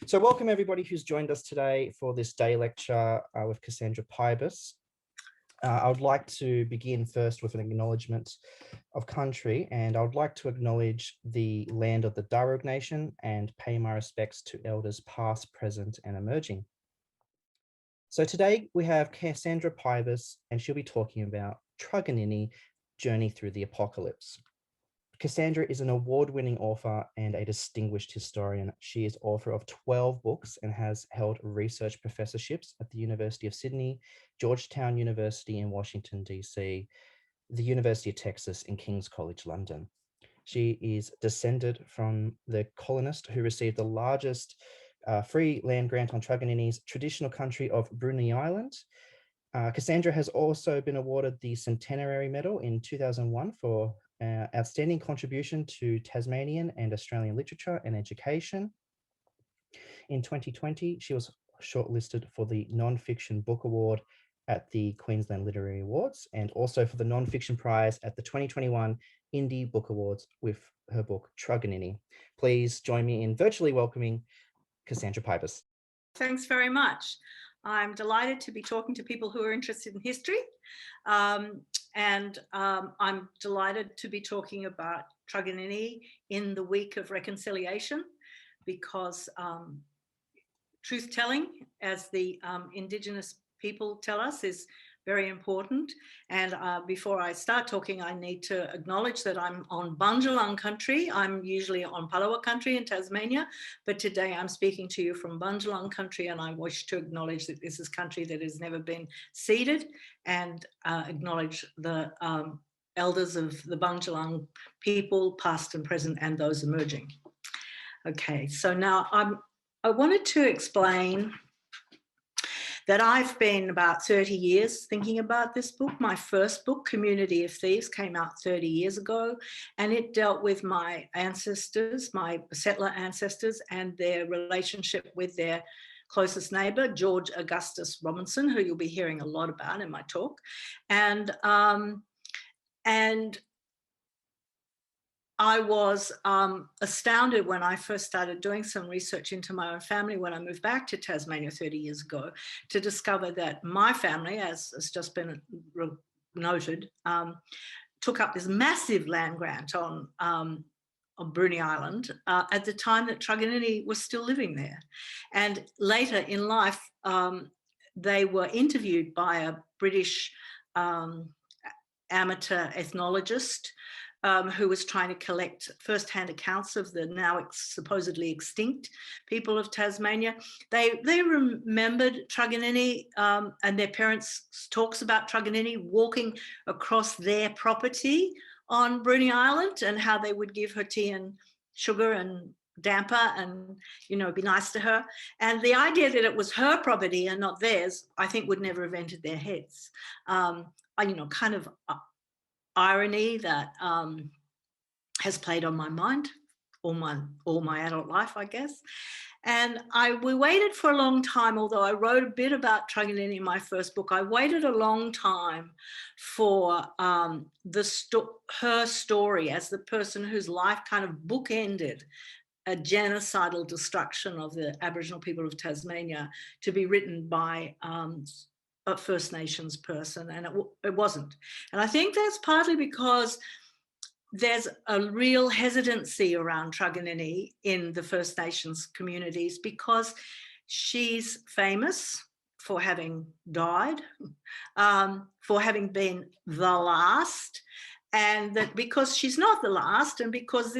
So welcome everybody who's joined us today for this day lecture with Cassandra Pybus. I would like to begin first with an acknowledgement of country, and I would like to acknowledge the land of the Darug Nation and pay my respects to elders past, present and emerging. So today we have Cassandra Pybus, and she'll be talking about Truganini, Journey Through the Apocalypse. Cassandra is an award-winning author and a distinguished historian. She is author of 12 books and has held research professorships at the University of Sydney, Georgetown University in Washington, DC, the University of Texas and King's College London. She is descended from the colonist who received the largest free land grant on Truganini's traditional country of Bruny Island. Cassandra has also been awarded the Centenary Medal in 2001 for outstanding contribution to Tasmanian and Australian literature and education. In 2020, she was shortlisted for the Non-Fiction Book Award at the Queensland Literary Awards and also for the Non-Fiction Prize at the 2021 Indie Book Awards with her book Truganini. Please join me in virtually welcoming Cassandra Pybus. Thanks very much. I'm delighted to be talking to people who are interested in history. I'm delighted to be talking about Truganini in the week of reconciliation, because truth-telling, as the Indigenous people tell us, is very important. And before I start talking, I need to acknowledge that I'm on Bundjalung country. I'm usually on Palawa country in Tasmania, but today I'm speaking to you from Bundjalung country, and I wish to acknowledge that this is country that has never been ceded, and acknowledge the elders of the Bundjalung people, past and present, and those emerging. Okay, so now I wanted to explain that I've been about 30 years thinking about this book. My first book, Community of Thieves, came out 30 years ago, and it dealt with my ancestors, my settler ancestors, and their relationship with their closest neighbour, George Augustus Robinson, who you'll be hearing a lot about in my talk. And I was astounded when I first started doing some research into my own family when I moved back to Tasmania 30 years ago, to discover that my family, as has just been noted, took up this massive land grant on Bruny Island at the time that Truganini was still living there. And later in life, they were interviewed by a British amateur ethnologist who was trying to collect first-hand accounts of the now supposedly extinct people of Tasmania. They remembered Truganini, and their parents talks about Truganini walking across their property on Bruny Island, and how they would give her tea and sugar and damper and, you know, be nice to her. And the idea that it was her property and not theirs, I think would never have entered their heads. You know, kind of irony that has played on my mind all my adult life, I guess. And we waited for a long time, although I wrote a bit about Truganini in my first book. I waited a long time for her story as the person whose life kind of bookended a genocidal destruction of the Aboriginal people of Tasmania to be written by a First Nations person, and it wasn't. And I think that's partly because there's a real hesitancy around Truganini in the First Nations communities, because she's famous for having died, for having been the last, and that because she's not the last, and because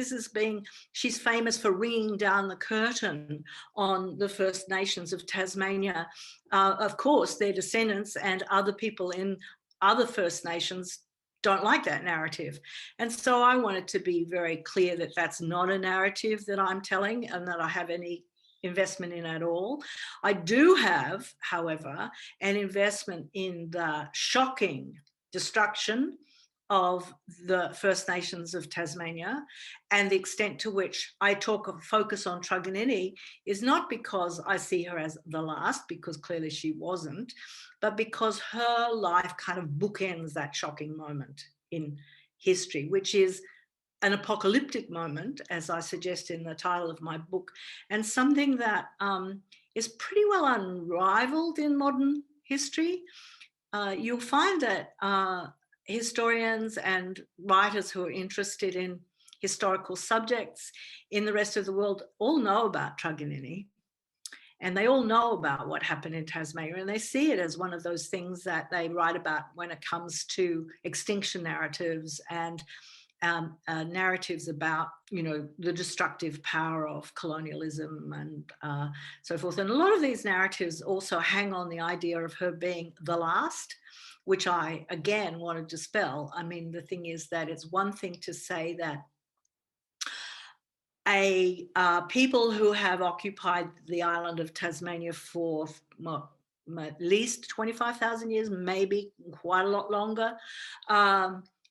she's famous for ringing down the curtain on the First Nations of Tasmania. Of course, their descendants and other people in other First Nations don't like that narrative. And so I wanted to be very clear that that's not a narrative that I'm telling and that I have any investment in at all. I do have, however, an investment in the shocking destruction of the First Nations of Tasmania, and the extent to which I focus on Truganini is not because I see her as the last, because clearly she wasn't, but because her life kind of bookends that shocking moment in history, which is an apocalyptic moment, as I suggest in the title of my book, and something that is pretty well unrivaled in modern history. You'll find that historians and writers who are interested in historical subjects in the rest of the world all know about Truganini, and they all know about what happened in Tasmania, and they see it as one of those things that they write about when it comes to extinction narratives and narratives about, you know, the destructive power of colonialism and so forth. And a lot of these narratives also hang on the idea of her being the last, which I, again, want to dispel. I mean, the thing is that it's one thing to say that people who have occupied the island of Tasmania for at least 25,000 years, maybe quite a lot longer,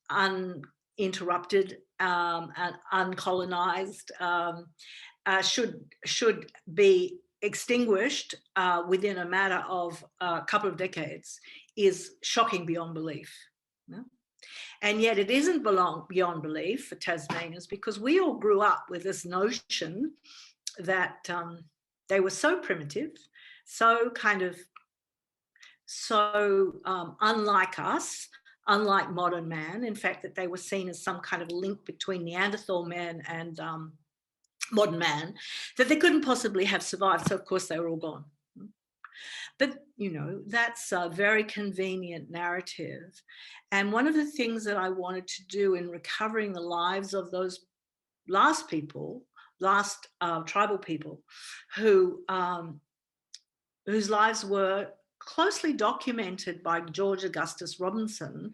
uninterrupted and uncolonized, should be extinguished within a matter of a couple of decades is shocking beyond belief. No? And yet it isn't beyond belief for Tasmanians, because we all grew up with this notion that they were so primitive, so kind of, unlike us, unlike modern man, in fact, that they were seen as some kind of link between Neanderthal man and modern man, that they couldn't possibly have survived. So of course they were all gone. But, you know, that's a very convenient narrative. And one of the things that I wanted to do in recovering the lives of those last tribal people whose lives were closely documented by George Augustus Robinson,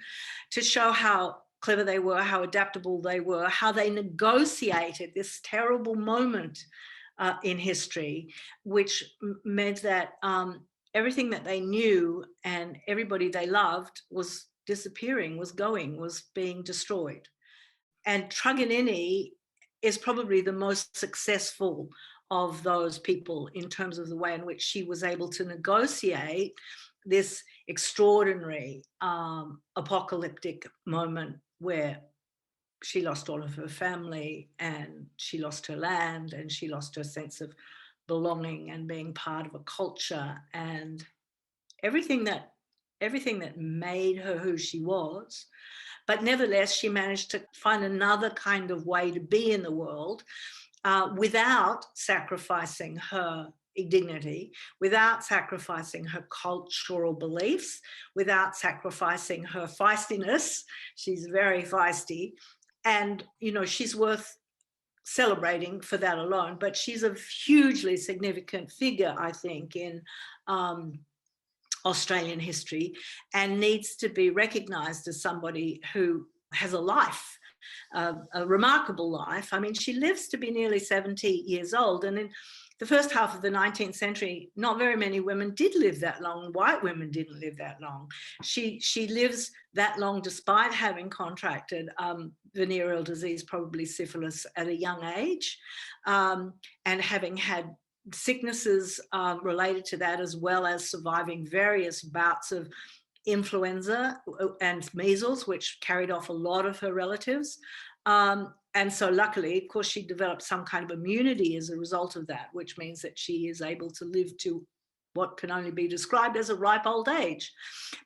to show how clever they were, how adaptable they were, how they negotiated this terrible moment in history, which meant that everything that they knew and everybody they loved was disappearing, was being destroyed. And Truganini is probably the most successful of those people in terms of the way in which she was able to negotiate this extraordinary apocalyptic moment where she lost all of her family and she lost her land and she lost her sense of belonging and being part of a culture and everything that made her who she was. But nevertheless, she managed to find another kind of way to be in the world without sacrificing her dignity, without sacrificing her cultural beliefs, without sacrificing her feistiness. She's very feisty. And, you know, she's worth celebrating for that alone, but she's a hugely significant figure, I think, in Australian history, and needs to be recognised as somebody who has a life, a remarkable life. I mean, she lives to be nearly 70 years old, and in the first half of the 19th century, not very many women did live that long. White women didn't live that long. She lives that long despite having contracted venereal disease, probably syphilis, at a young age, and having had sicknesses related to that, as well as surviving various bouts of influenza and measles, which carried off a lot of her relatives. And so luckily, of course, she developed some kind of immunity as a result of that, which means that she is able to live to what can only be described as a ripe old age.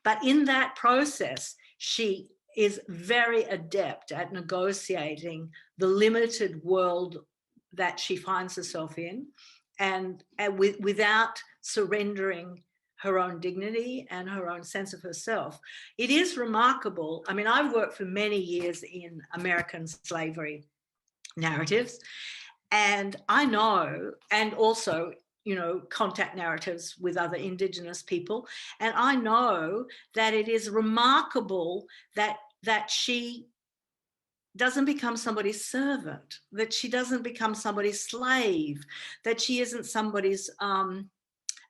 But in that process, she is very adept at negotiating the limited world that she finds herself in, and without surrendering her own dignity and her own sense of herself. It is remarkable. I mean, I've worked for many years in American slavery narratives, and I know, and also, you know, contact narratives with other Indigenous people, and I know that it is remarkable that she doesn't become somebody's servant, that she doesn't become somebody's slave, that she isn't somebody's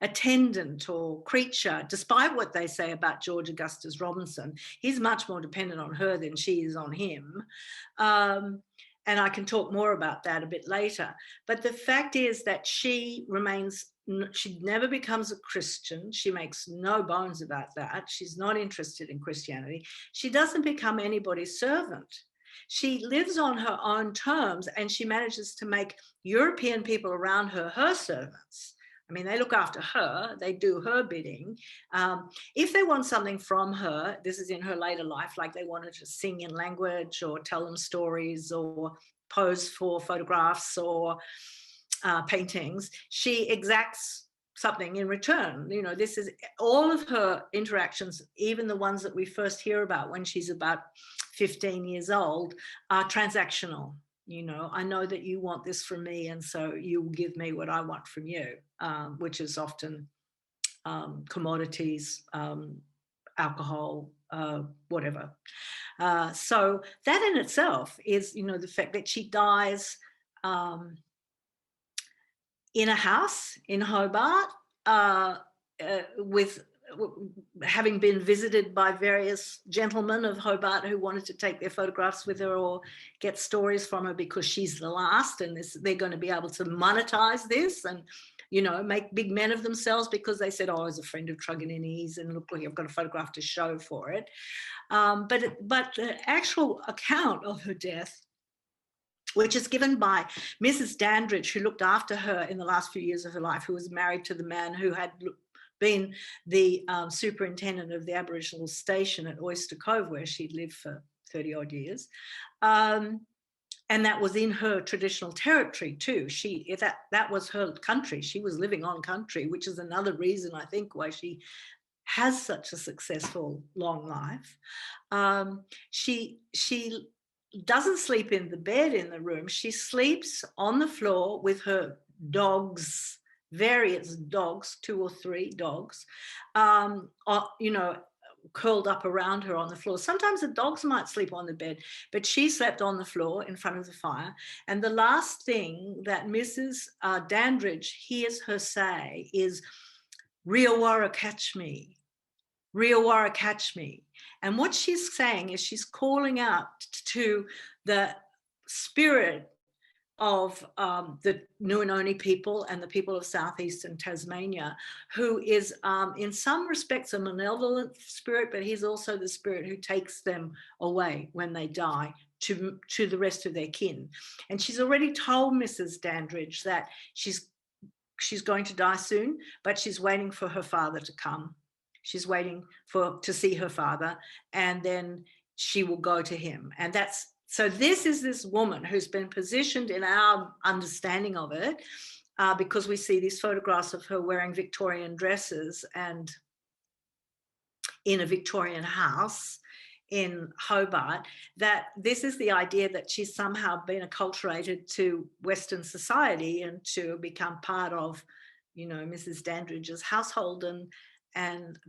attendant or creature, despite what they say about George Augustus Robinson. He's much more dependent on her than she is on him. And I can talk more about that a bit later. But the fact is that she never becomes a Christian. She makes no bones about that. She's not interested in Christianity. She doesn't become anybody's servant. She lives on her own terms, and she manages to make European people around her her servants. I mean, they look after her, they do her bidding. If they want something from her, this is in her later life, like they want her to sing in language or tell them stories or pose for photographs or paintings, she exacts something in return. You know, this is all of her interactions, even the ones that we first hear about when she's about 15 years old, are transactional. You know, I know that you want this from me, and so you will give me what I want from you, which is often commodities, alcohol, whatever. So that in itself is, you know, the fact that she dies in a house in Hobart, with having been visited by various gentlemen of Hobart who wanted to take their photographs with her or get stories from her because she's the last, and they're going to be able to monetize this and, you know, make big men of themselves because they said, oh, I was a friend of Truganini's and look, I've got a photograph to show for it. But the actual account of her death, which is given by Mrs. Dandridge, who looked after her in the last few years of her life, who was married to the man who had been the superintendent of the Aboriginal station at Oyster Cove, where she'd lived for 30 odd years. And that was in her traditional territory too. That was her country. She was living on country, which is another reason, I think, why she has such a successful long life. She doesn't sleep in the bed in the room. She sleeps on the floor with her dogs, various dogs, 2 or 3 dogs, you know, curled up around her on the floor. Sometimes the dogs might sleep on the bed, but she slept on the floor in front of the fire. And the last thing that Mrs. Dandridge hears her say is, "Riawara, catch me. Riawara, catch me." And what she's saying is she's calling out to the spirit of the Nuenonne people and the people of southeastern Tasmania, who is in some respects a malevolent spirit, but he's also the spirit who takes them away when they die to the rest of their kin. And she's already told Mrs. Dandridge that she's going to die soon, but she's waiting for her father to come. She's waiting to see her father, and then she will go to him. And so this is this woman who's been positioned in our understanding of it, because we see these photographs of her wearing Victorian dresses and in a Victorian house in Hobart, that this is the idea that she's somehow been acculturated to Western society and to become part of, you know, Mrs. Dandridge's household.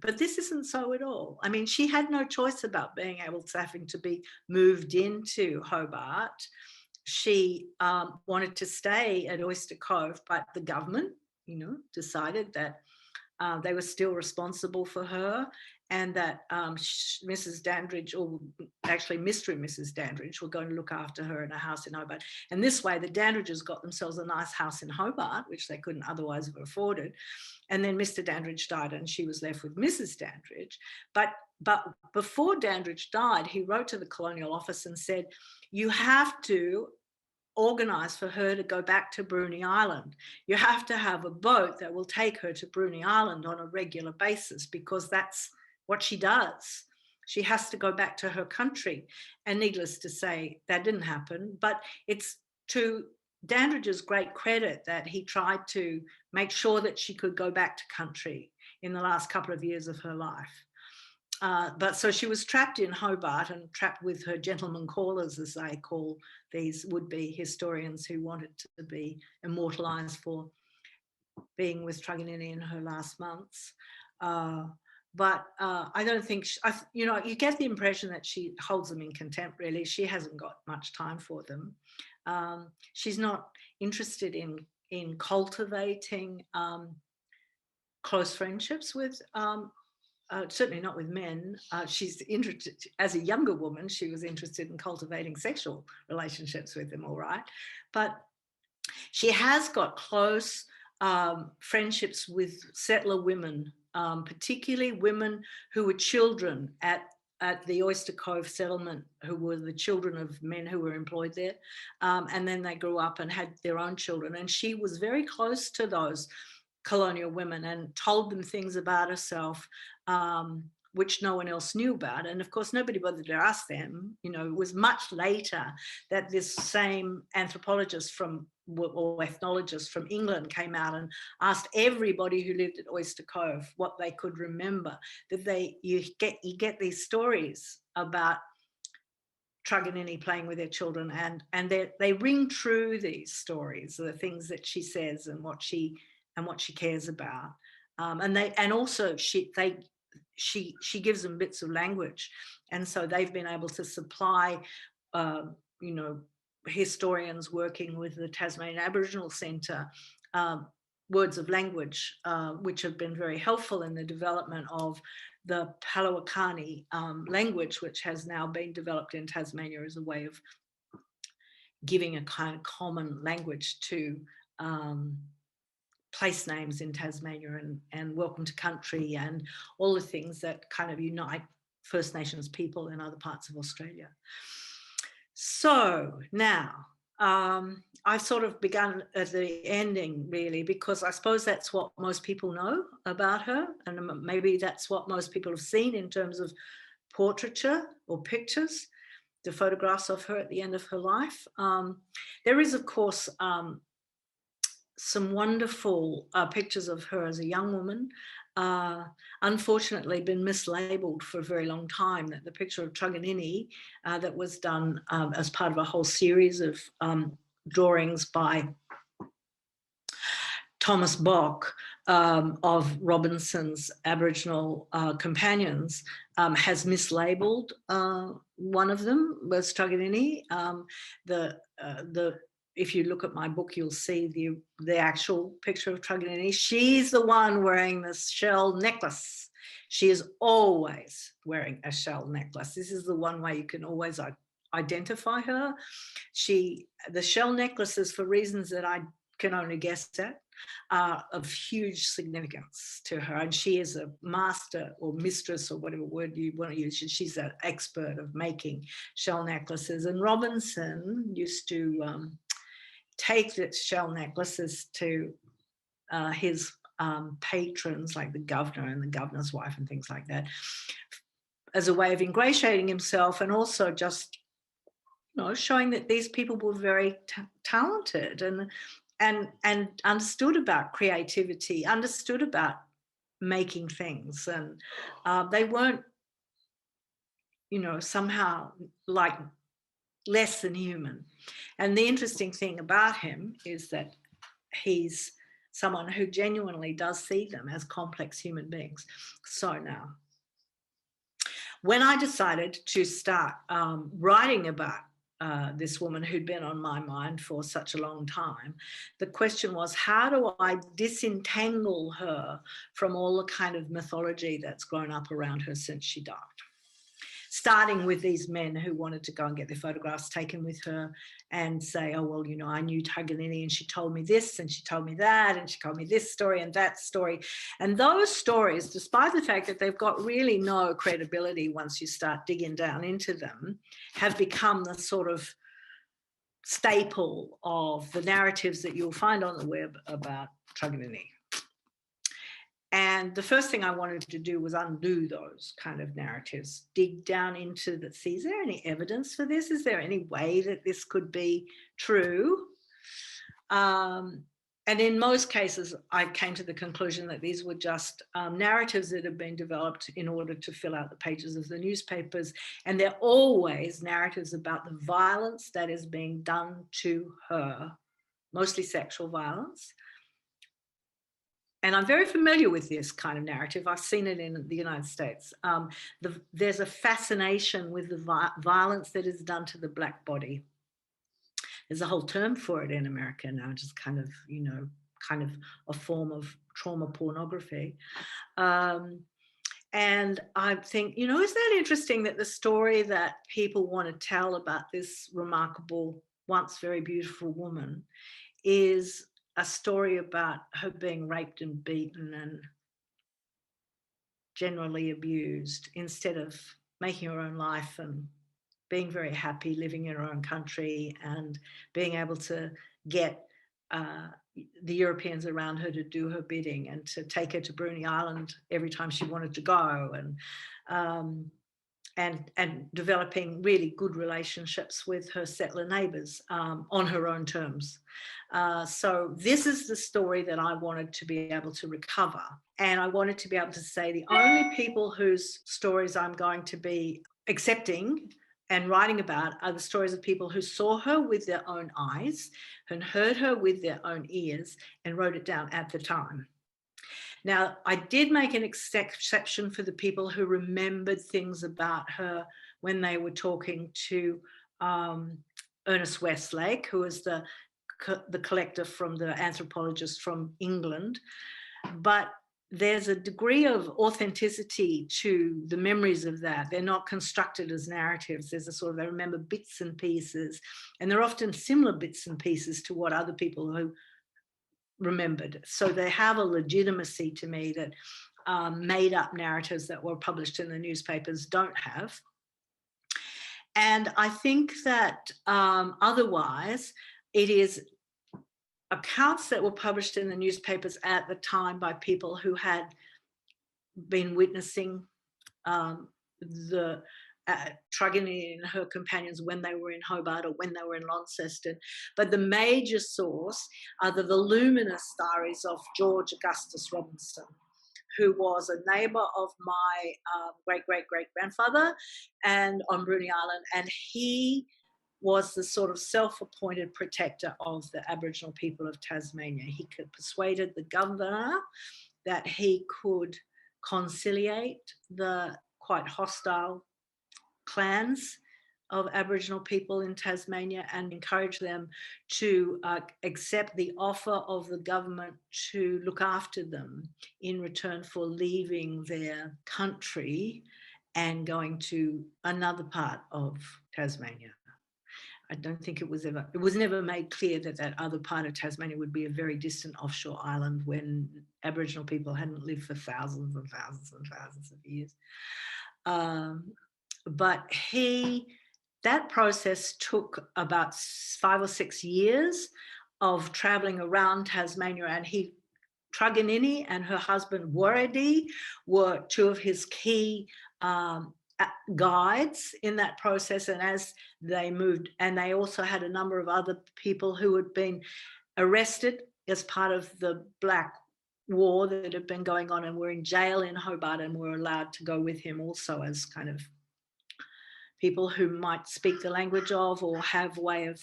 But this isn't so at all. I mean, she had no choice about being able to having to be moved into Hobart. She wanted to stay at Oyster Cove, but the government, you know, decided that they were still responsible for her, and that Mrs. Dandridge, or actually Mr. and Mrs. Dandridge, were going to look after her in a house in Hobart. And this way, the Dandridges got themselves a nice house in Hobart, which they couldn't otherwise have afforded. And then Mr. Dandridge died, and she was left with Mrs. Dandridge. But before Dandridge died, he wrote to the Colonial Office and said, you have to organise for her to go back to Bruny Island. You have to have a boat that will take her to Bruny Island on a regular basis, because that's what she does. She has to go back to her country. And needless to say, that didn't happen. But it's to Dandridge's great credit that he tried to make sure that she could go back to country in the last couple of years of her life. But so she was trapped in Hobart, and trapped with her gentleman callers, as they call these would-be historians who wanted to be immortalised for being with Truganini in her last months. But I don't think, you know, you get the impression that she holds them in contempt, really. She hasn't got much time for them. She's not interested in cultivating close friendships with certainly not with men. She's interested, as a younger woman, she was interested in cultivating sexual relationships with them, all right. But she has got close friendships with settler women, particularly women who were children at at the Oyster Cove settlement who were the children of men who were employed there. And then they grew up and had their own children. And she was very close to those colonial women and told them things about herself, which no one else knew about. And of course, nobody bothered to ask them. You know, it was much later that this same anthropologist or ethnologist from England came out and asked everybody who lived at Oyster Cove what they could remember. That you get these stories about Truganini playing with their children, and they ring true, these stories, the things that she says and what she cares about. And also she gives them bits of language, and so they've been able to supply, you know, historians working with the Tasmanian Aboriginal Centre, words of language, which have been very helpful in the development of the Palawakani language, which has now been developed in Tasmania as a way of giving a kind of common language to place names in Tasmania, and welcome to country, and all the things that kind of unite First Nations people in other parts of Australia. So now I've sort of begun at the ending, really, because I suppose that's what most people know about her, and maybe that's what most people have seen in terms of portraiture or pictures, the photographs of her at the end of her life. There is, of course, some wonderful pictures of her as a young woman, unfortunately been mislabeled for a very long time. That the picture of Truganini that was done as part of a whole series of drawings by Thomas Bock of Robinson's Aboriginal companions has mislabeled one of them was Truganini. If you look at my book, you'll see the actual picture of Truganini. She's the one wearing this shell necklace. She is always wearing a shell necklace. This is the one way you can always identify her. The shell necklaces, for reasons that I can only guess at, are of huge significance to her. And she is a master or mistress, or whatever word you want to use. She's an expert of making shell necklaces. And Robinson used to take the shell necklaces to his patrons, like the governor and the governor's wife and things like that, as a way of ingratiating himself, and also just, you know, showing that these people were very talented and understood about creativity, understood about making things, and they weren't, you know, somehow like less than human. And the interesting thing about him is that he's someone who genuinely does see them as complex human beings. So now, when I decided to start writing about this woman who'd been on my mind for such a long time, the question was, how do I disentangle her from all the kind of mythology that's grown up around her since she died? Starting with these men who wanted to go and get their photographs taken with her and say, oh, well, you know, I knew Truganini and she told me this and she told me that and she told me this story and that story. And those stories, despite the fact that they've got really no credibility once you start digging down into them, have become the sort of staple of the narratives that you'll find on the web about Truganini. And the first thing I wanted to do was undo those kind of narratives, dig down into that. See, is there any evidence for this? Is there any way that this could be true? And in most cases, I came to the conclusion that these were just narratives that have been developed in order to fill out the pages of the newspapers. And they're always narratives about the violence that is being done to her, mostly sexual violence. And I'm very familiar with this kind of narrative. I've seen it in the United States. There's a fascination with the violence that is done to the Black body. There's a whole term for it in America now, just kind of, you know, kind of a form of trauma pornography. And I think, you know, isn't that interesting that the story that people want to tell about this remarkable, once very beautiful woman is a story about her being raped and beaten and generally abused, instead of making her own life and being very happy living in her own country and being able to get the Europeans around her to do her bidding and to take her to Bruny Island every time she wanted to go, and developing really good relationships with her settler neighbours on her own terms. So this is the story that I wanted to be able to recover. And I wanted to be able to say the only people whose stories I'm going to be accepting and writing about are the stories of people who saw her with their own eyes and heard her with their own ears and wrote it down at the time. Now, I did make an exception for the people who remembered things about her when they were talking to Ernest Westlake, who was the collector from the anthropologist from England. But there's a degree of authenticity to the memories of that. They're not constructed as narratives. There's a sort of, they remember bits and pieces, and they're often similar bits and pieces to what other people who remembered. So they have a legitimacy to me that made up narratives that were published in the newspapers don't have. And I think that otherwise it is accounts that were published in the newspapers at the time by people who had been witnessing the Truganini and her companions when they were in Hobart or when they were in Launceston. But the major source are the voluminous diaries of George Augustus Robinson, who was a neighbour of my great-great-great-grandfather and on Bruny Island, and he was the sort of self-appointed protector of the Aboriginal people of Tasmania. He persuaded the governor that he could conciliate the quite hostile clans of Aboriginal people in Tasmania and encourage them to accept the offer of the government to look after them in return for leaving their country and going to another part of Tasmania. I don't think it was never made clear that that other part of Tasmania would be a very distant offshore island when Aboriginal people hadn't lived for thousands and thousands and thousands of years. But that process took about 5 or 6 years of traveling around Tasmania, and Truganini and her husband Waradi were two of his key guides in that process. And as they moved, and they also had a number of other people who had been arrested as part of the Black War that had been going on and were in jail in Hobart and were allowed to go with him also as kind of people who might speak the language of or have a way of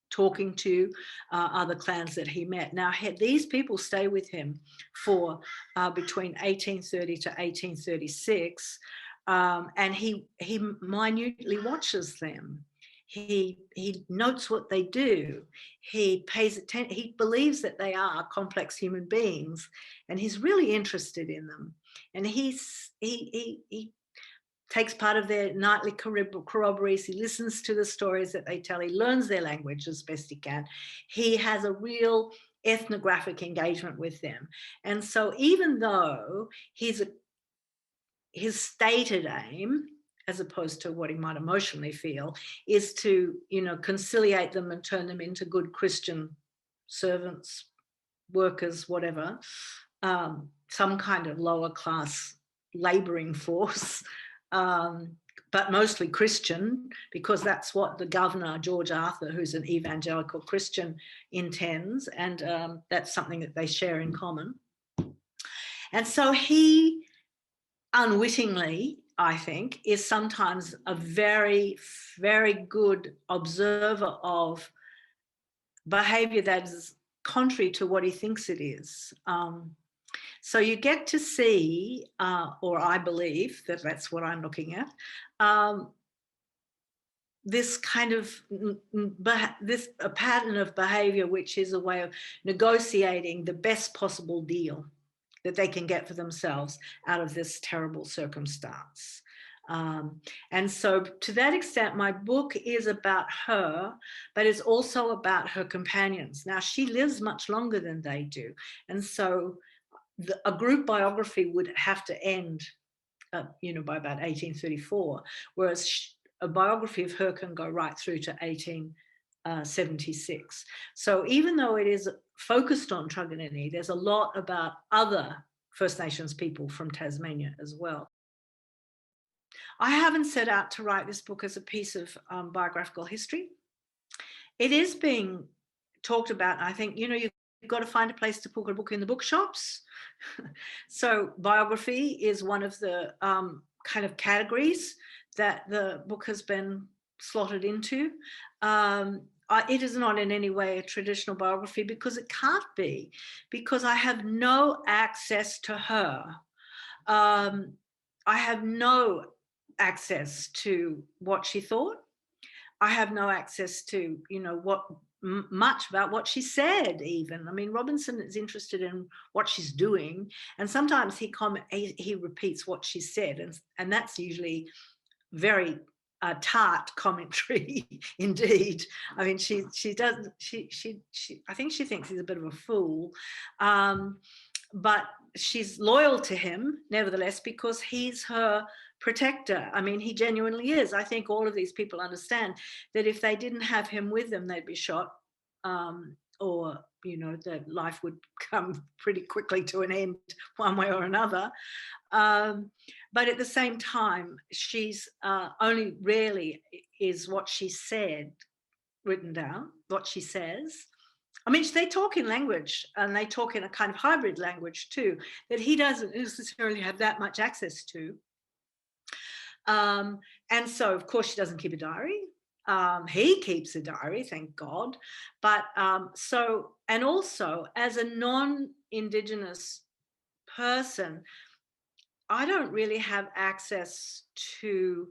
talking to other clans that he met. Now, these people stay with him for between 1830 to 1836, and he minutely watches them. He notes what they do. He pays attention. He believes that they are complex human beings, and he's really interested in them. And he takes part of their nightly corroborees. He listens to the stories that they tell. He learns their language as best he can. He has a real ethnographic engagement with them. And so even though his stated aim, as opposed to what he might emotionally feel, is to, conciliate them and turn them into good Christian servants, workers, whatever, some kind of lower class labouring force, but mostly Christian, because that's what the governor, George Arthur, who's an evangelical Christian, intends, and that's something that they share in common. And so he, unwittingly, I think, is sometimes a very, very good observer of behaviour that is contrary to what he thinks it is. So you get to see, or I believe that that's what I'm looking at, this kind of a pattern of behaviour which is a way of negotiating the best possible deal that they can get for themselves out of this terrible circumstance. And so to that extent, my book is about her, but it's also about her companions. Now, she lives much longer than they do. And so a group biography would have to end by about 1834, whereas a biography of her can go right through to 1876. So even though it is focused on Truganini, there's a lot about other First Nations people from Tasmania as well. I haven't set out to write this book as a piece of biographical history. It is being talked about. I think, you've got to find a place to put a book in the bookshops. So biography is one of the kind of categories that the book has been slotted into. It is not in any way a traditional biography, because it can't be, because I have no access to her. I have no access to what she thought. I have no access to, much about what she said even. I mean, Robinson is interested in what she's doing, and sometimes he repeats what she said, and that's usually very tart commentary indeed. I mean, she I think she thinks he's a bit of a fool, but she's loyal to him nevertheless, because he's her protector. I mean, he genuinely is. I think all of these people understand that if they didn't have him with them, they'd be shot, or that life would come pretty quickly to an end one way or another. But at the same time, she's only rarely is what she said written down, what she says. I mean, they talk in language, and they talk in a kind of hybrid language too, that he doesn't necessarily have that much access to. And so, of course, she doesn't keep a diary. He keeps a diary, thank God. But and also as a non-Indigenous person, I don't really have access to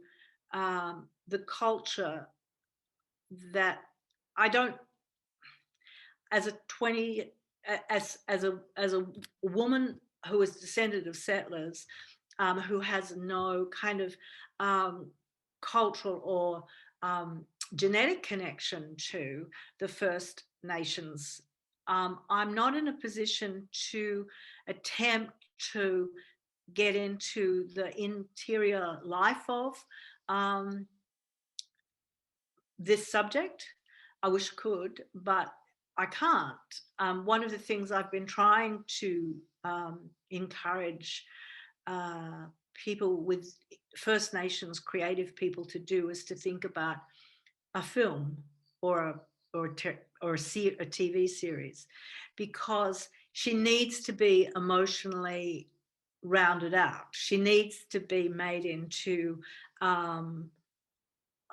the culture that I don't, as a woman who is descended of settlers, who has no kind of cultural or genetic connection to the First Nations. I'm not in a position to attempt to get into the interior life of this subject. I wish I could, but I can't. One of the things I've been trying to encourage people with First Nations creative people to do is to think about a film or a TV series, because she needs to be emotionally rounded out. She needs to be made into a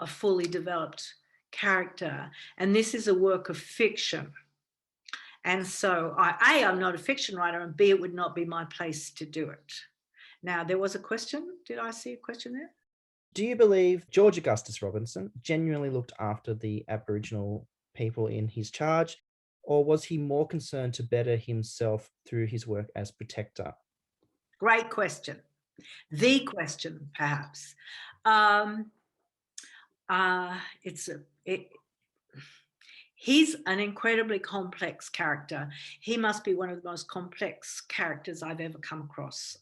fully developed character, and this is a work of fiction. And so I'm not a fiction writer, and B, it would not be my place to do it. Now, there was a question. Did I see a question there? Do you believe George Augustus Robinson genuinely looked after the Aboriginal people in his charge, or was he more concerned to better himself through his work as protector? Great question. The question, perhaps. He's an incredibly complex character. He must be one of the most complex characters I've ever come across.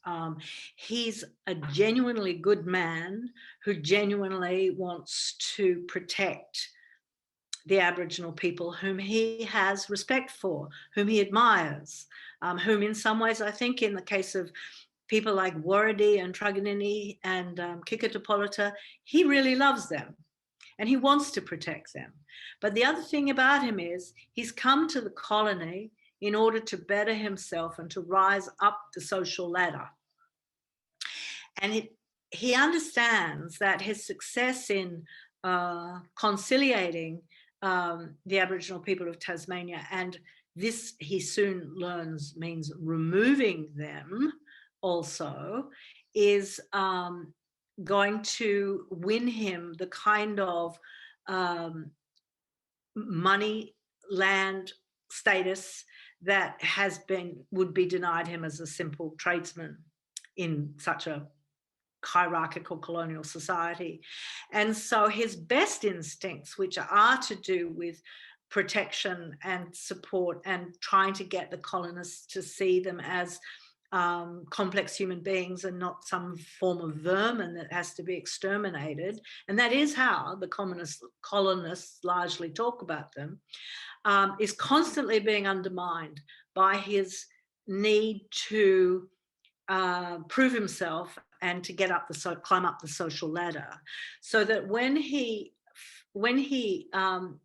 He's a genuinely good man who genuinely wants to protect the Aboriginal people whom he has respect for, whom he admires, whom in some ways, I think in the case of people like Waradi and Truganini and Kikatapolita, he really loves them. And he wants to protect them. But the other thing about him is he's come to the colony in order to better himself and to rise up the social ladder. And he understands that his success in conciliating the Aboriginal people of Tasmania, and this he soon learns means removing them also, is going to win him the kind of money, land, status that would be denied him as a simple tradesman in such a hierarchical colonial society. And so his best instincts, which are to do with protection and support and trying to get the colonists to see them as complex human beings and not some form of vermin that has to be exterminated. And that is how the colonists largely talk about them, is constantly being undermined by his need to prove himself and to climb up the social ladder, so that when he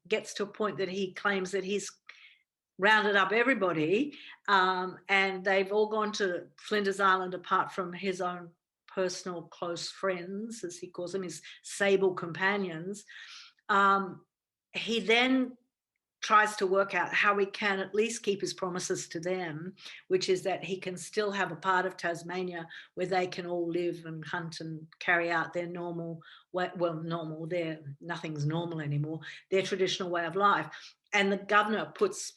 gets to a point that he claims that he's rounded up everybody, and they've all gone to Flinders Island apart from his own personal close friends, as he calls them, his sable companions, he then tries to work out how he can at least keep his promises to them, which is that he can still have a part of Tasmania where they can all live and hunt and carry out their normal way, nothing's normal anymore, their traditional way of life. And the governor puts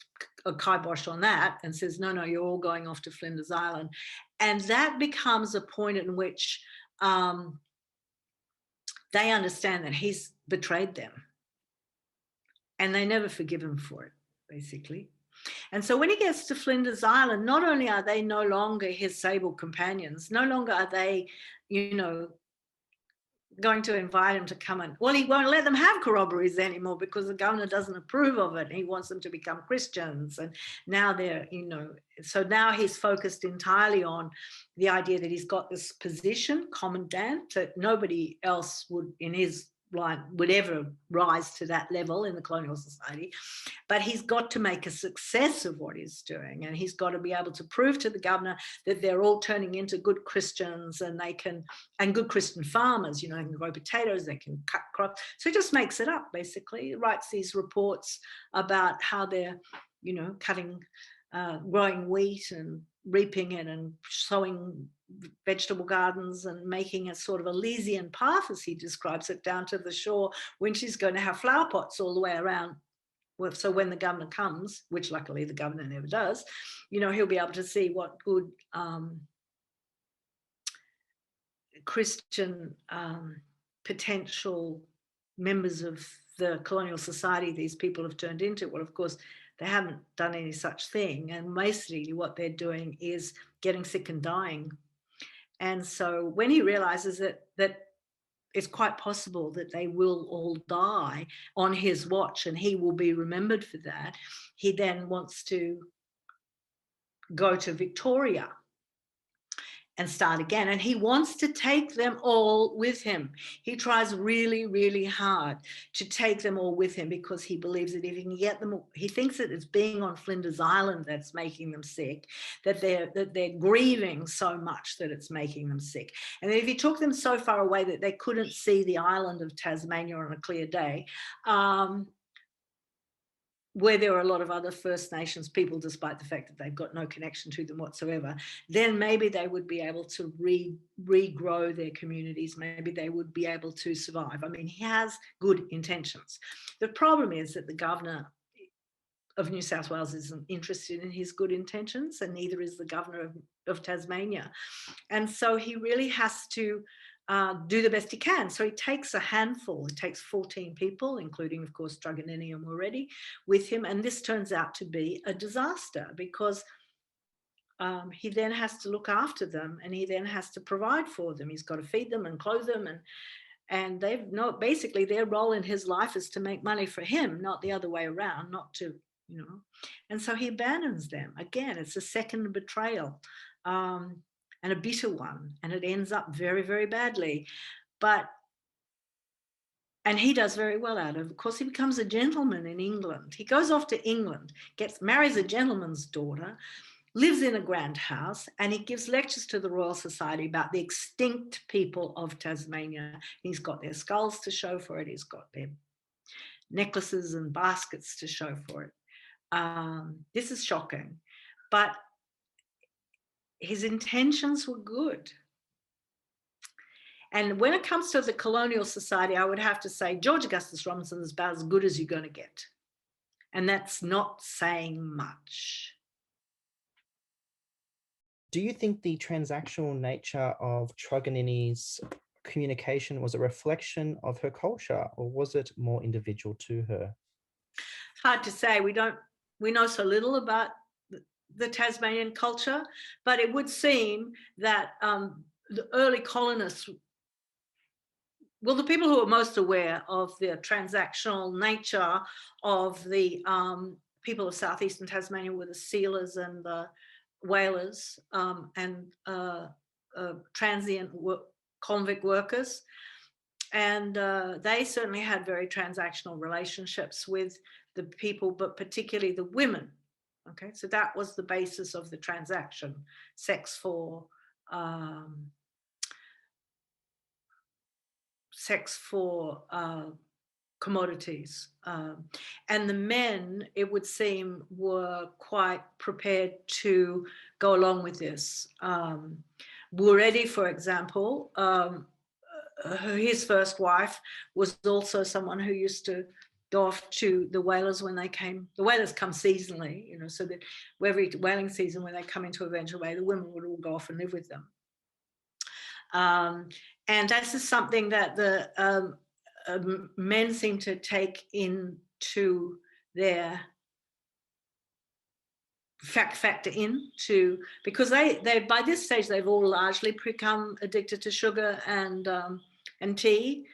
a kibosh on that and says, no, you're all going off to Flinders Island. And that becomes a point in which they understand that he's betrayed them. And they never forgive him for it, basically. And so when he gets to Flinders Island, not only are they no longer his sable companions, no longer are they, going to invite him to come in. Well, he won't let them have corroborees anymore because the governor doesn't approve of it. He wants them to become Christians. And now they're, so now he's focused entirely on the idea that he's got this position, commandant, that nobody else would in his line would ever rise to that level in the colonial society. But he's got to make a success of what he's doing, and he's got to be able to prove to the governor that they're all turning into good Christians, and good Christian farmers, they can grow potatoes, they can cut crops. So he just makes it up, basically. He writes these reports about how they're growing wheat and reaping it and sowing vegetable gardens and making a sort of Elysian path, as he describes it, down to the shore, when she's going to have flower pots all the way around. So when the governor comes, which luckily the governor never does, he'll be able to see what good Christian potential members of the colonial society these people have turned into. Well, of course, they haven't done any such thing. And mostly what they're doing is getting sick and dying. And so when he realizes that it's quite possible that they will all die on his watch and he will be remembered for that, he then wants to go to Victoria and start again. And he wants to take them all with him. He tries really, really hard to take them all with him because he believes that if he can get them all, he thinks that it's being on Flinders Island that's making them sick, that they're grieving so much that it's making them sick. And if he took them so far away that they couldn't see the island of Tasmania on a clear day, where there are a lot of other First Nations people, despite the fact that they've got no connection to them whatsoever, then maybe they would be able to regrow their communities. Maybe they would be able to survive. I mean, he has good intentions. The problem is that the governor of New South Wales isn't interested in his good intentions, and neither is the governor of Tasmania. And so he really has to do the best he can. So he takes a handful, he takes 14 people, including, of course, Truganini and Moretti, with him. And this turns out to be a disaster because he then has to look after them and he then has to provide for them. He's got to feed them and clothe them. And they've not, basically their role in his life is to make money for him, not the other way around, not to, And so he abandons them. Again, it's a second betrayal. And a bitter one, and it ends up very, very badly. And he does very well out of it. Of course, he becomes a gentleman in England. He goes off to England, marries a gentleman's daughter, lives in a grand house, and he gives lectures to the Royal Society about the extinct people of Tasmania. He's got their skulls to show for it. He's got their necklaces and baskets to show for it. This is shocking, but his intentions were good. And when it comes to the colonial society, I would have to say George Augustus Robinson is about as good as you're going to get. And that's not saying much. Do you think the transactional nature of Truganini's communication was a reflection of her culture, or was it more individual to her? Hard to say. We know so little about the Tasmanian culture, but it would seem that the early colonists, well, the people who are most aware of the transactional nature of the people of southeastern Tasmania were the sealers and the whalers and transient convict workers. And they certainly had very transactional relationships with the people, but particularly the women. Okay, so that was the basis of the transaction, sex for commodities. And the men, it would seem, were quite prepared to go along with this. Buredi, for example, his first wife was also someone who used to go off to the whalers when they came. The whalers come seasonally, you know, so that every whaling season when they come into Eventual Bay, the women would all go off and live with them. And this is something that the men seem to take into their factor into, because they by this stage they've all largely become addicted to sugar and tea,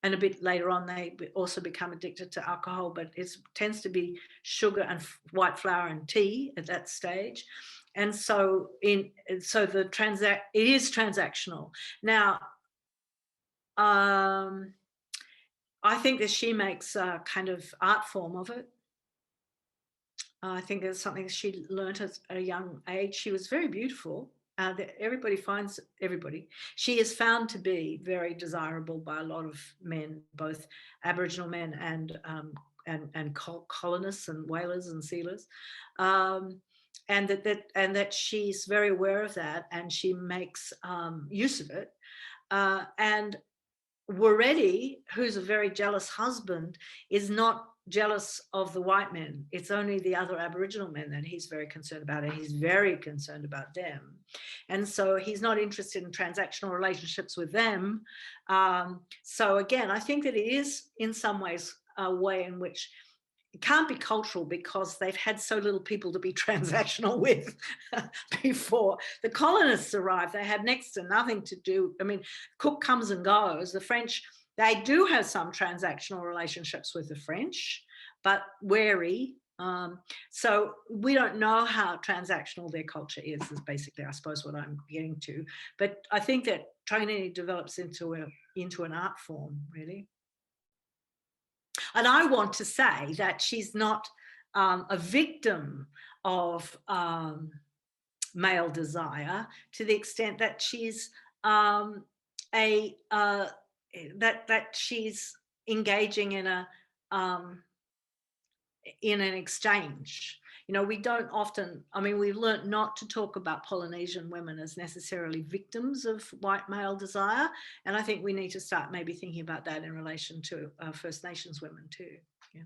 and a bit later on they also become addicted to alcohol, but it tends to be sugar and white flour and tea at that stage. And so it is transactional. Now I think that she makes a kind of art form of it. I think it's something she learned at a young age. She was very beautiful. She is found to be very desirable by a lot of men, both Aboriginal men and colonists and whalers and sealers, and that she's very aware of that, and she makes use of it. And Buredi, who's a very jealous husband, is not jealous of the white men. It's only the other Aboriginal men that he's very concerned about, and he's very concerned about them. And so he's not interested in transactional relationships with them. So again, I think that it is in some ways a way in which it can't be cultural, because they've had so little people to be transactional with before the colonists arrived. They had next to nothing to do. I mean, Cook comes and goes. The French, they do have some transactional relationships with the French, but wary. So we don't know how transactional their culture is basically, I suppose, what I'm getting to. But I think that Truganini develops into an art form, really. And I want to say that she's not a victim of male desire, to the extent that she's that she's engaging in an exchange. You know, we don't often, I mean, we've learnt not to talk about Polynesian women as necessarily victims of white male desire. And I think we need to start maybe thinking about that in relation to First Nations women too. Yeah.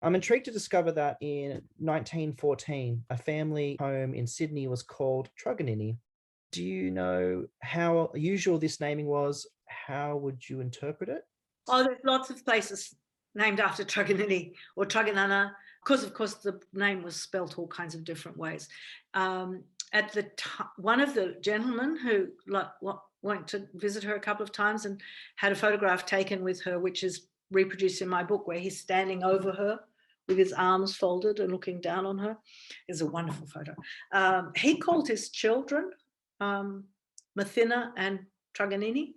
I'm intrigued to discover that in 1914, a family home in Sydney was called Truganini. Do you know how usual this naming was? How would you interpret it? Oh, there's lots of places named after Truganini or Truganana, because of course the name was spelt all kinds of different ways. At the time, one of the gentlemen who went to visit her a couple of times and had a photograph taken with her, which is reproduced in my book, where he's standing over her with his arms folded and looking down on her. It's a wonderful photo. He called his children Mathina and Truganini.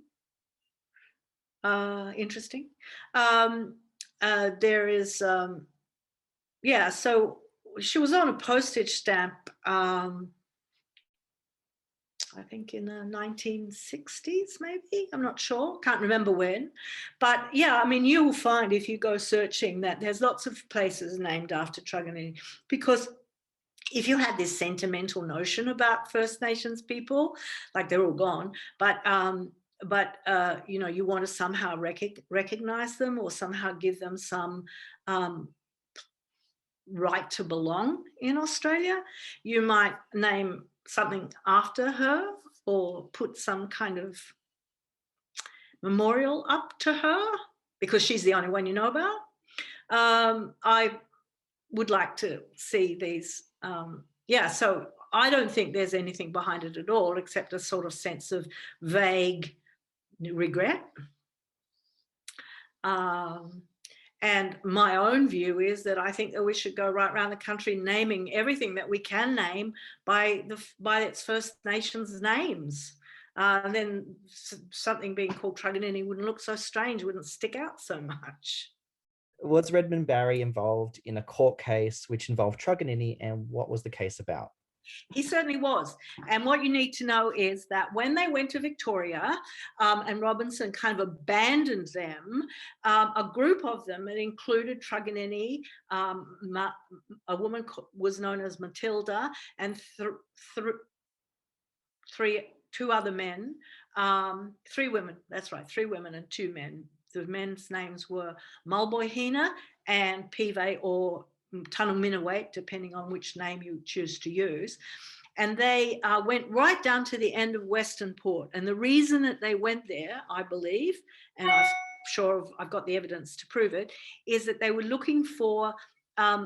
Interesting. There is, yeah, so she was on a postage stamp, I think in the 1960s, maybe, I'm not sure, can't remember when. But yeah, I mean, you will find if you go searching that there's lots of places named after Truganini, because if you had this sentimental notion about First Nations people, like they're all gone, but you know, you want to somehow recognize them or somehow give them some right to belong in Australia, you might name something after her or put some kind of memorial up to her, because she's the only one you know about. I would like to see these yeah, so I don't think there's anything behind it at all, except a sort of sense of vague regret. And my own view is that I think that we should go right around the country naming everything that we can name by its First Nations names. And then something being called Truganini wouldn't look so strange, wouldn't stick out so much. Was Redmond Barry involved in a court case which involved Truganini, and what was the case about? He certainly was. And what you need to know is that when they went to Victoria and Robinson kind of abandoned them, a group of them, it included Truganini, a woman was known as Matilda, and two other men, three women, that's right, 3 women and 2 men. The men's names were Mulboyhina and Pive, or Tunuminawait, depending on which name you choose to use. And they went right down to the end of Western Port. And the reason that they went there, I believe, and I've got the evidence to prove it, is that they were looking for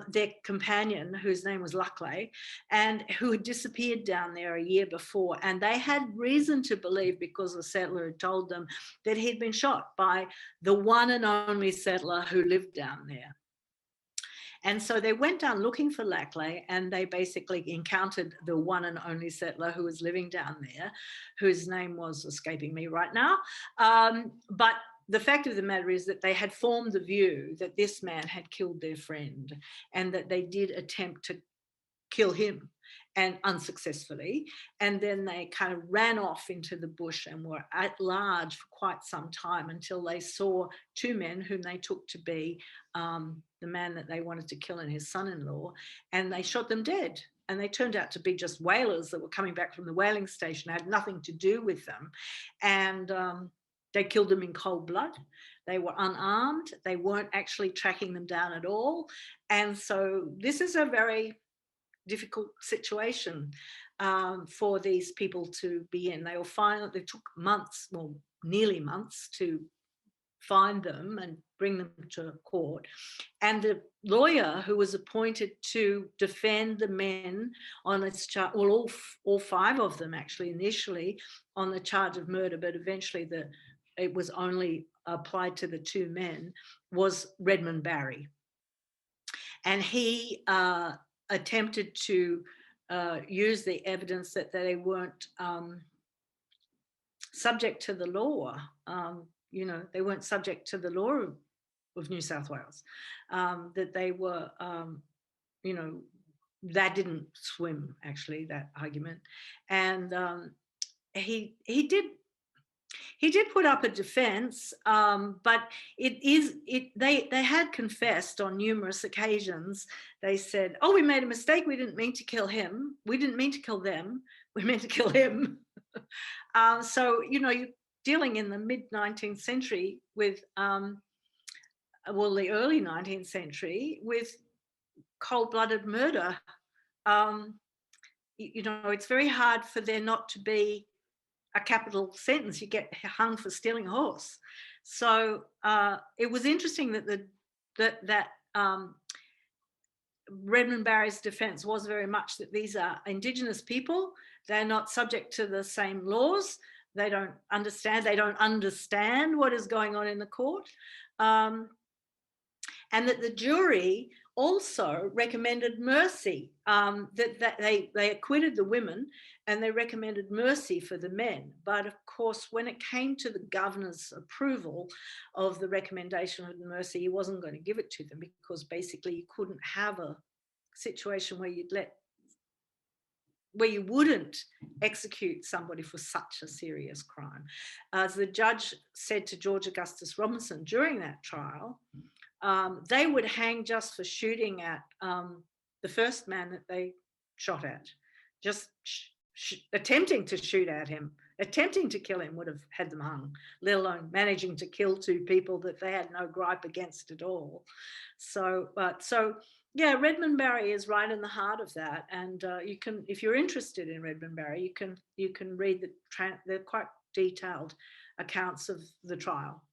their companion, whose name was Luckley, and who had disappeared down there a year before. And they had reason to believe, because the settler had told them, that he'd been shot by the one and only settler who lived down there. And so they went down looking for Lackley, and they basically encountered the one and only settler who was living down there, whose name was escaping me right now. But the fact of the matter is that they had formed the view that this man had killed their friend, and that they did attempt to kill him, and unsuccessfully. And then they kind of ran off into the bush and were at large for quite some time, until they saw 2 men whom they took to be the man that they wanted to kill and his son-in-law, and they shot them dead. And they turned out to be just whalers that were coming back from the whaling station, had nothing to do with them. And they killed them in cold blood. They were unarmed. They weren't actually tracking them down at all. And so this is a very difficult situation for these people to be in. They took months, well, nearly months, to find them and bring them to court. And the lawyer who was appointed to defend the men on this charge, well, all 5 of them actually initially on the charge of murder, but eventually it was only applied to the 2 men, was Redmond Barry. And he attempted to use the evidence that they weren't subject to the law. They weren't subject to the law of New South Wales, that they were, that didn't swim, actually, that argument. And he did put up a defense, but they had confessed on numerous occasions. They said, "Oh, we made a mistake. We didn't mean to kill him. We didn't mean to kill them. We meant to kill him." So, you're dealing in the mid-19th century with, the early 19th century with cold-blooded murder. It's very hard for there not to be a capital sentence. You get hung for stealing a horse. So it was interesting that Redmond Barry's defense was very much that these are Indigenous people. They're not subject to the same laws. They don't understand what is going on in the court. And that the jury also recommended mercy, that they acquitted the women and they recommended mercy for the men. But of course, when it came to the governor's approval of the recommendation of mercy, he wasn't going to give it to them, because basically you couldn't have a situation where you wouldn't execute somebody for such a serious crime. As the judge said to George Augustus Robinson during that trial, they would hang just for shooting at the first man that they shot at. Just attempting to shoot at him, attempting to kill him would have had them hung, let alone managing to kill 2 people that they had no gripe against at all. So yeah, Redmond Barry is right in the heart of that. And you can, if you're interested in Redmond Barry, you can read the quite detailed accounts of the trial.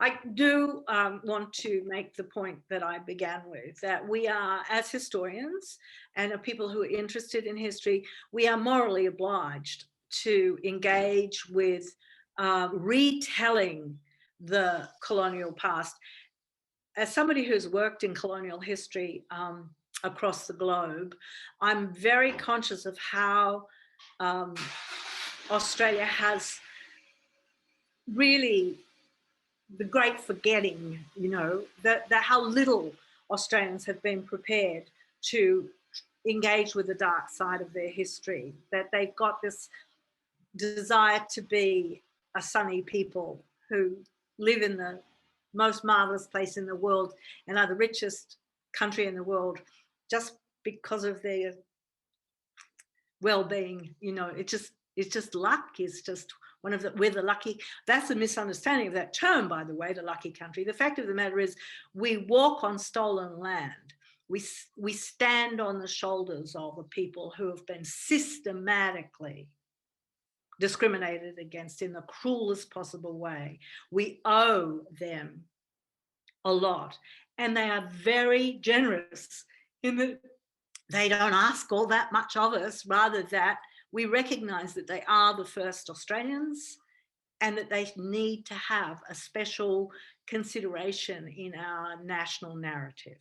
I do want to make the point that I began with, that we are, as historians and people who are interested in history, we are morally obliged to engage with retelling the colonial past. As somebody who's worked in colonial history across the globe, I'm very conscious of how Australia has really the great forgetting, you know, that how little Australians have been prepared to engage with the dark side of their history, that they've got this desire to be a sunny people who live in the most marvelous place in the world and are the richest country in the world just because of their well-being. You know, it's just luck. It's just one of the, we're the lucky. That's a misunderstanding of that term, by the way, the lucky country. The fact of the matter is we walk on stolen land. We stand on the shoulders of a people who have been systematically discriminated against in the cruelest possible way. We owe them a lot, and they are very generous in that they don't ask all that much of us, rather that we recognise that they are the first Australians and that they need to have a special consideration in our national narrative.